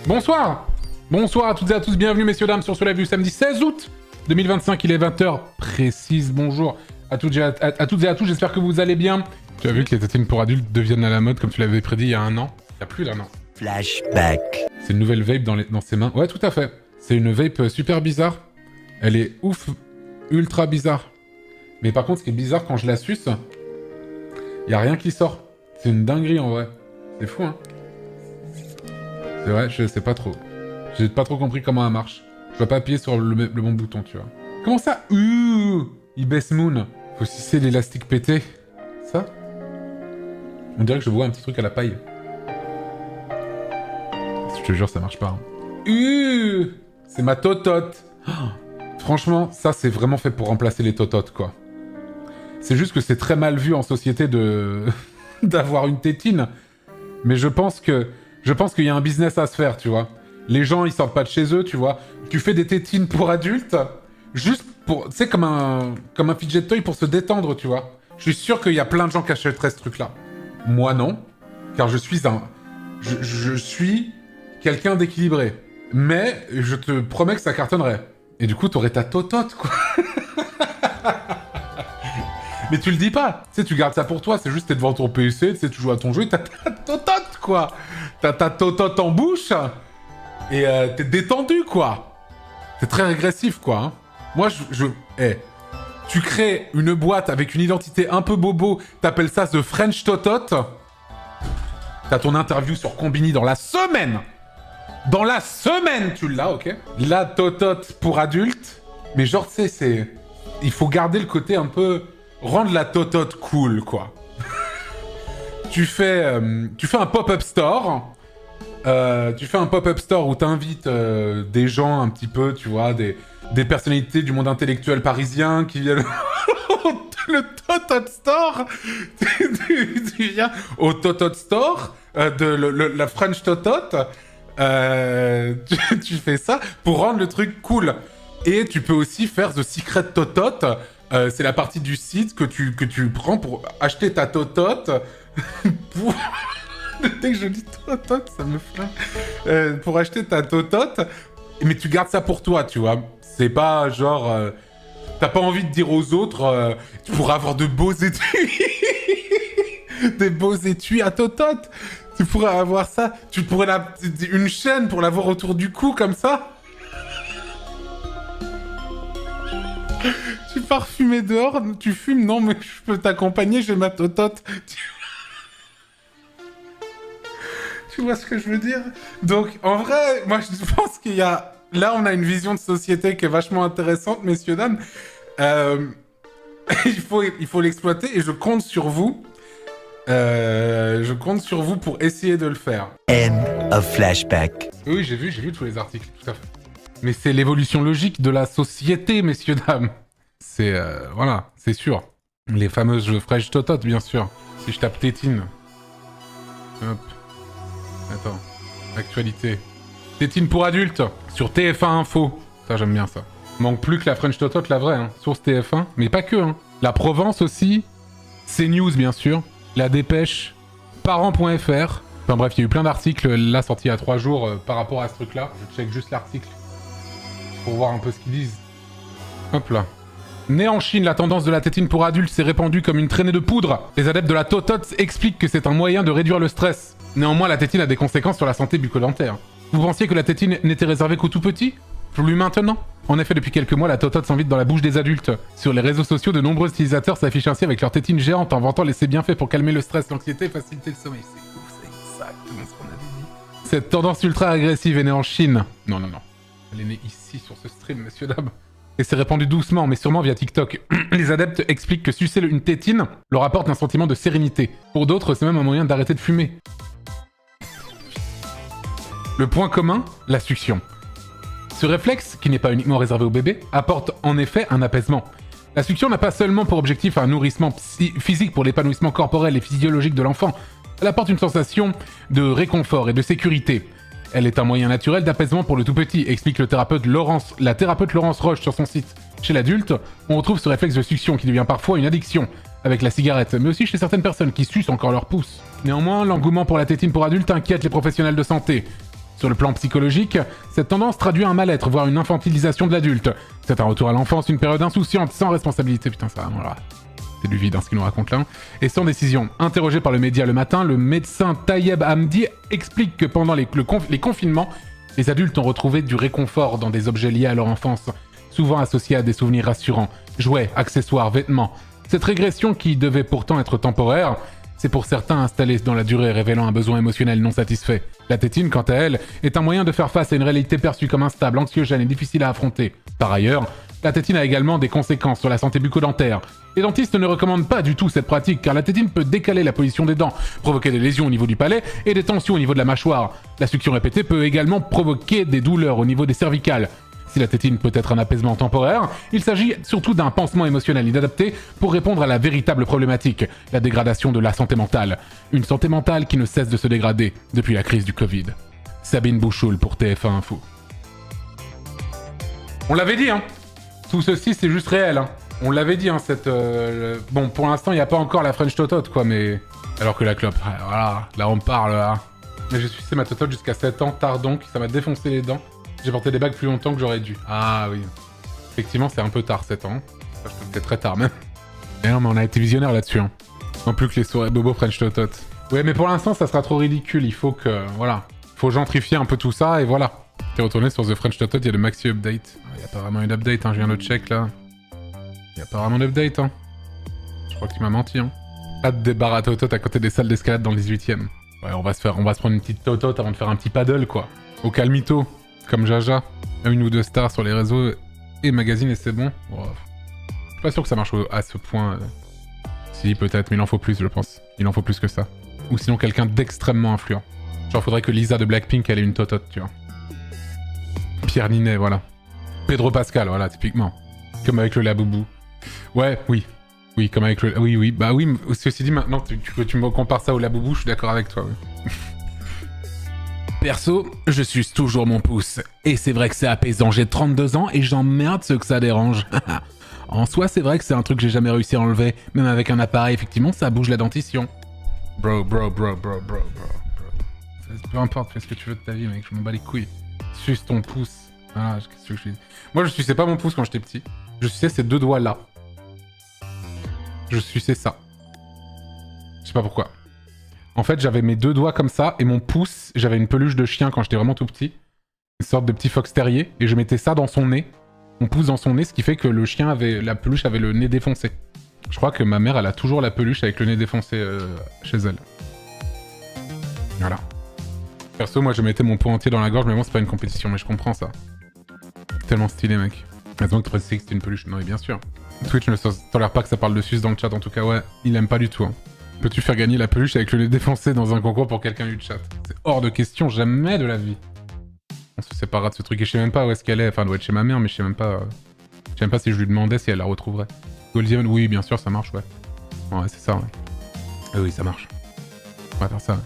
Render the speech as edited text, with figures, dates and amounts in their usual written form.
Bonsoir. Bonsoir à toutes et à tous, bienvenue messieurs dames sur ce live du samedi 16 août 2025, il est 20h précise. Bonjour à toutes et à tous, j'espère que vous allez bien. Tu as vu que les tétines pour adultes deviennent à la mode comme tu l'avais prédit il y a un an. Il y a plus d'un an. Flashback. C'est une nouvelle vape dans ses mains. Ouais, tout à fait. C'est une vape super bizarre. Elle est ouf, ultra bizarre. Mais par contre, ce qui est bizarre quand je la suce, il y a rien qui sort. C'est une dinguerie en vrai. C'est fou, hein. C'est vrai, je sais pas trop. J'ai pas trop compris comment elle marche. Je dois pas appuyer sur le bon bouton, tu vois. Comment ça? Ibis Moon. Faut sucer l'élastique pété. Ça? On dirait que je vois un petit truc à la paille. Je te jure, ça marche pas. Hein. C'est ma totote. Oh, franchement, ça, c'est vraiment fait pour remplacer les tototes, quoi. C'est juste que c'est très mal vu en société de... d'avoir une tétine. Mais je pense qu'il y a un business à se faire, tu vois. Les gens, ils sortent pas de chez eux, tu vois. Tu fais des tétines pour adultes, juste pour... Tu sais, comme un fidget toy pour se détendre, tu vois. Je suis sûr qu'il y a plein de gens qui achèteraient ce truc-là. Moi, non. Car je suis Je suis quelqu'un d'équilibré. Mais je te promets que ça cartonnerait. Et du coup, t'aurais ta totote, quoi. Mais tu le dis pas. Tu sais, tu gardes ça pour toi. C'est juste t'es devant ton PC, tu sais, tu joues à ton jeu et t'as ta totote, quoi. T'as ta totote en bouche et t'es détendu, quoi. C'est très régressif, quoi. Hein. Moi, tu crées une boîte avec une identité un peu bobo, t'appelles ça The French Totote. T'as ton interview sur Combini dans la semaine. Dans la semaine, tu l'as, ok. La totote pour adultes. Mais genre, tu sais, c'est... Il faut garder le côté un peu... Rendre la totote cool, quoi. tu fais un pop-up store. Tu fais un pop-up store où t'invites des gens un petit peu, tu vois, des personnalités du monde intellectuel parisien qui viennent... le Totot Store. tu viens au Totot Store la French Totot. Tu fais ça pour rendre le truc cool. Et tu peux aussi faire The Secret Totot. C'est la partie du site que tu prends pour acheter ta totote. pour... Dès que je dis totote, ça me flingue. Pour acheter ta totote. Mais tu gardes ça pour toi, tu vois. C'est pas genre... T'as pas envie de dire aux autres... tu pourras avoir de beaux étuis. Des beaux étuis à totote. Tu pourrais avoir ça. Tu pourrais une chaîne pour l'avoir autour du cou, comme ça. Tu pars fumer dehors, tu fumes, non mais je peux t'accompagner, j'ai ma totote. Tu vois ce que je veux dire? Donc en vrai, moi je pense qu'il y a... Là on a une vision de société qui est vachement intéressante, messieurs, dames. Il faut l'exploiter et je compte sur vous. Je compte sur vous pour essayer de le faire. End of flashback. Oui, j'ai vu tous les articles, tout à fait. Mais c'est l'évolution logique de la société, messieurs, dames. C'est... voilà, c'est sûr. Les fameuses Fresh Tototes, bien sûr. Si je tape tétine. Hop. Attends. Actualité. Tétine pour adultes. Sur TF1 Info. Ça, j'aime bien ça. Manque plus que la French Totote, la vraie, hein. Source TF1. Mais pas que, hein. La Provence aussi. CNews, bien sûr. La Dépêche. Parents.fr. Enfin bref, il y a eu plein d'articles, là, sortis il y a 3 jours, par rapport à ce truc-là. Je check juste l'article. Pour voir un peu ce qu'ils disent. Hop là. Né en Chine, la tendance de la tétine pour adultes s'est répandue comme une traînée de poudre. Les adeptes de la totote expliquent que c'est un moyen de réduire le stress. Néanmoins, la tétine a des conséquences sur la santé bucco-dentaire. Vous pensiez que la tétine n'était réservée qu'aux tout petits? Plus maintenant? En effet, depuis quelques mois, la totote s'invite dans la bouche des adultes. Sur les réseaux sociaux, de nombreux utilisateurs s'affichent ainsi avec leur tétine géante en vantant les bienfaits pour calmer le stress, l'anxiété et faciliter le sommeil. C'est ouf, c'est exactement ce qu'on avait dit. Cette tendance ultra agressive est née en Chine. Non. Elle est née ici, sur ce stream, messieurs, dames. Et s'est répandue doucement, mais sûrement via TikTok. Les adeptes expliquent que sucer une tétine leur apporte un sentiment de sérénité. Pour d'autres, c'est même un moyen d'arrêter de fumer. Le point commun, la succion. Ce réflexe, qui n'est pas uniquement réservé aux bébés, apporte en effet un apaisement. La succion n'a pas seulement pour objectif un nourrissement physique pour l'épanouissement corporel et physiologique de l'enfant, elle apporte une sensation de réconfort et de sécurité. Elle est un moyen naturel d'apaisement pour le tout petit, explique la thérapeute Laurence Roche sur son site. Chez l'adulte, on retrouve ce réflexe de succion qui devient parfois une addiction, avec la cigarette, mais aussi chez certaines personnes qui sucent encore leur pouce. Néanmoins, l'engouement pour la tétine pour adultes inquiète les professionnels de santé. Sur le plan psychologique, cette tendance traduit un mal-être, voire une infantilisation de l'adulte. C'est un retour à l'enfance, une période insouciante, sans responsabilité. Putain, ça, voilà. C'est du vide, hein, ce qu'il nous raconte là. Et sans décision. Interrogé par le média le matin, le médecin Tayeb Hamdi explique que pendant les confinements, les adultes ont retrouvé du réconfort dans des objets liés à leur enfance, souvent associés à des souvenirs rassurants. Jouets, accessoires, vêtements. Cette régression qui devait pourtant être temporaire, c'est pour certains installé dans la durée, révélant un besoin émotionnel non satisfait. La tétine, quant à elle, est un moyen de faire face à une réalité perçue comme instable, anxiogène et difficile à affronter. Par ailleurs, la tétine a également des conséquences sur la santé bucco-dentaire. Les dentistes ne recommandent pas du tout cette pratique car la tétine peut décaler la position des dents, provoquer des lésions au niveau du palais et des tensions au niveau de la mâchoire. La succion répétée peut également provoquer des douleurs au niveau des cervicales. Si la tétine peut être un apaisement temporaire, il s'agit surtout d'un pansement émotionnel inadapté pour répondre à la véritable problématique, la dégradation de la santé mentale. Une santé mentale qui ne cesse de se dégrader depuis la crise du Covid. Sabine Bouchoul pour TF1 Info. On l'avait dit, hein. Tout ceci, c'est juste réel, hein. On l'avait dit, hein, cette... Bon, pour l'instant, il n'y a pas encore la French Totote, quoi, mais... Alors que la clope, voilà, là, on parle, là. Mais j'ai sucé ma Totote jusqu'à 7 ans, tard donc, ça m'a défoncé les dents. J'ai porté des bagues plus longtemps que j'aurais dû. Ah oui. Effectivement, c'est un peu tard, 7 ans. Enfin, c'était très tard, même. Mais non, mais on a été visionnaire là-dessus, hein. Non plus que les soirées bobo French Totote. Ouais, mais pour l'instant, ça sera trop ridicule. Il faut que... Voilà. Faut gentrifier un peu tout ça, et voilà. T'es retourné sur The French Totote, il y a le maxi update. Il y a pas vraiment une update, hein, je viens de check, là. Il y a pas vraiment d'update, hein. Je crois que tu m'as menti, hein. Pas de débarras à Totote à côté des salles d'escalade dans le 18ème. Ouais, on va se prendre une petite Totote avant de faire un petit paddle, quoi. Au calmito. Comme Jaja, une ou deux stars sur les réseaux et magazines et c'est bon. Oh, je suis pas sûr que ça marche à ce point. Si, peut-être, mais il en faut plus, je pense. Il en faut plus que ça. Ou sinon quelqu'un d'extrêmement influent. Genre, faudrait que Lisa de Blackpink, elle ait une totote, tu vois. Pierre Ninet, voilà. Pedro Pascal, voilà, typiquement. Comme avec le Laboubou. Ouais, oui. Oui, comme avec le... Oui, oui, bah oui, ceci dit, maintenant que tu me compares ça au Laboubou, je suis d'accord avec toi, oui. Perso, je suce toujours mon pouce. Et c'est vrai que c'est apaisant, j'ai 32 ans et j'emmerde ceux que ça dérange. En soi, c'est vrai que c'est un truc que j'ai jamais réussi à enlever. Même avec un appareil, effectivement, ça bouge la dentition. Bro. Peu importe, fais ce que tu veux de ta vie, mec, je m'en bats les couilles. Suce ton pouce. Ah, qu'est-ce que je dis ? Moi, je suçais pas mon pouce quand j'étais petit. Je suçais ces deux doigts-là. Je suçais ça. Je sais pas pourquoi. En fait, j'avais mes deux doigts comme ça, et mon pouce, j'avais une peluche de chien quand j'étais vraiment tout petit. Une sorte de petit fox terrier, et je mettais ça dans son nez. Mon pouce dans son nez, ce qui fait que le chien avait... La peluche avait le nez défoncé. Je crois que ma mère, elle a toujours la peluche avec le nez défoncé chez elle. Voilà. Perso, moi, je mettais mon pot entier dans la gorge, mais bon, c'est pas une compétition, mais je comprends ça. Tellement stylé, mec. Heureusement que tu précisais que c'était une peluche. Non, mais bien sûr. Twitch ne tolère pas que ça parle de suce dans le chat, en tout cas, ouais. Il aime pas du tout, hein. Peux-tu faire gagner la peluche avec le nez défoncé dans un concours pour quelqu'un du chat? C'est hors de question, jamais de la vie. On se séparera de ce truc et je sais même pas où est-ce qu'elle est. Enfin, elle doit être chez ma mère, mais je sais même pas... Je sais même pas si je lui demandais si elle la retrouverait. Goldian, oui, bien sûr, ça marche, ouais. Ouais, c'est ça, ouais. Oui, ça marche. On va faire ça, ouais.